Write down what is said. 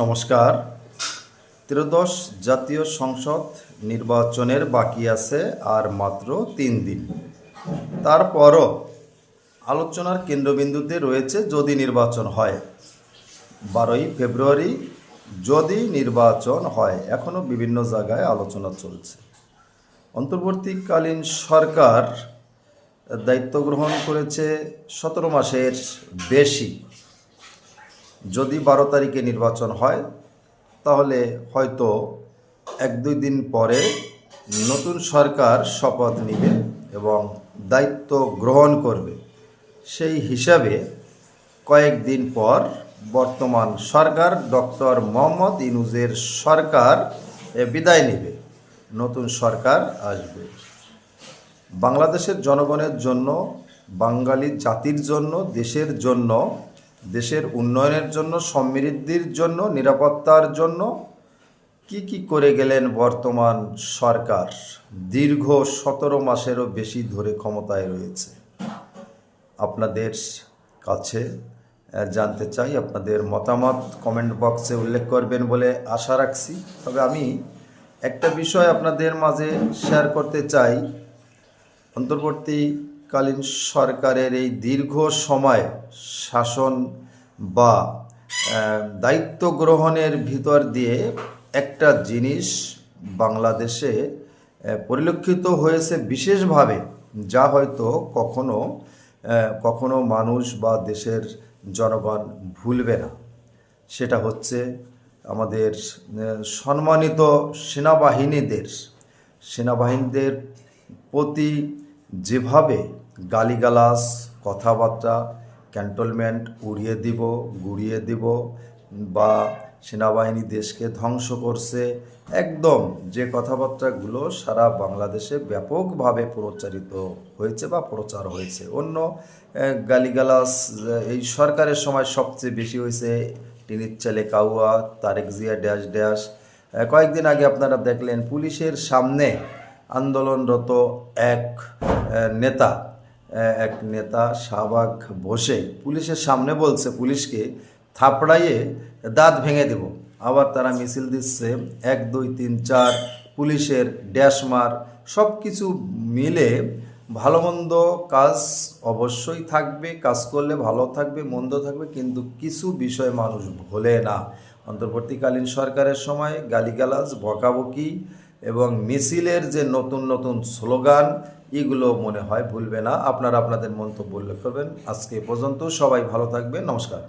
নমস্কার। ত্রয়োদশ জাতীয় সংসদ নির্বাচনের বাকি আছে আর মাত্র 3 দিন। তারপরও আলোচনার কেন্দ্রবিন্দুতে রয়েছে যদি নির্বাচন হয়, 12ই ফেব্রুয়ারি যদি নির্বাচন হয়। এখনও বিভিন্ন জায়গায় আলোচনা চলছে। অন্তর্বর্তীকালীন সরকার দায়িত্ব গ্রহণ করেছে 17 মাসের বেশি। যদি 12 তারিখে নির্বাচন হয় তাহলে হয়তো 1-2 দিন পরে নতুন সরকার শপথ নেবে এবং দায়িত্ব গ্রহণ করবে। সেই হিসাবে কয়েকদিন পর বর্তমান সরকার ডক্টর মোহাম্মদ ইউনূসের সরকার বিদায় নেবে, নতুন সরকার আসবে। বাংলাদেশের জনগণের জন্য, বাঙালি জাতির জন্য, দেশের জন্য, দেশের উন্নয়নের জন্য, সমৃদ্ধির জন্য, নিরাপত্তার জন্য কি করে গেলেন বর্তমান সরকার। দীর্ঘ 17 মাসেরও বেশি ধরে ক্ষমতায় রয়েছে। আপনাদের কাছে জানতে চাই, আপনাদের মতামত কমেন্ট বক্সে উল্লেখ করবেন বলে আশা রাখছি। তবে আমি একটা বিষয় আপনাদের মাঝে শেয়ার করতে চাই। অন্তর্বর্তীকালীন সরকারের এই দীর্ঘ সময় শাসন বা দায়িত্ব গ্রহণের ভিতর দিয়ে একটা জিনিস বাংলাদেশে পরিলক্ষিত হয়েছে বিশেষভাবে, যা হয়তো কখনো মানুষ বা দেশের জনগণ ভুলবে না। সেটা হচ্ছে আমাদের সম্মানিত সেনাবাহিনীদের প্রতি যেভাবে গালিগালাজ, কথাবার্তা, ক্যান্টনমেন্ট উড়িয়ে দিব, গুড়িয়ে দিব, বা সেনাবাহিনী দেশকে ধ্বংস করছে, একদম যে কথাবার্তাগুলো সারা বাংলাদেশে ব্যাপকভাবে প্রচারিত হয়েছে বা প্রচার হয়েছে। অন্য গালিগালাজ এই সরকারের সময় সবচেয়ে বেশি হয়েছে টিনির ছেলে কাউয়া, তারেক জিয়া ড্যাশ ড্যাশ। কয়েকদিন আগে আপনারা দেখলেন পুলিশের সামনে আন্দোলনরত এক নেতা শাহবাগ বসে পুলিশের সামনে বলছে পুলিশকে থাপড়াইয়ে দাঁত ভেঙে দেব। আবার তারা মিছিল দিচ্ছে 1, 2, 3, 4 পুলিশের ড্যাশমার। সব কিছু মিলে ভালো মন্দ কাজ অবশ্যই থাকবে, কাজ করলে ভালো থাকবে, মন্দ থাকবে, কিন্তু কিছু বিষয় মানুষ ভোলে না। অন্তর্বর্তীকালীন সরকারের সময় গালিগালাজ, বকাবকি এবং মিছিলের যে নতুন স্লোগান, এগুলো মনে হয় ভুলবে না। আপনারা আপনাদের মন্তব্য উল্লেখ করবেন। আজকে পর্যন্ত সবাই ভালো থাকবেন। নমস্কার।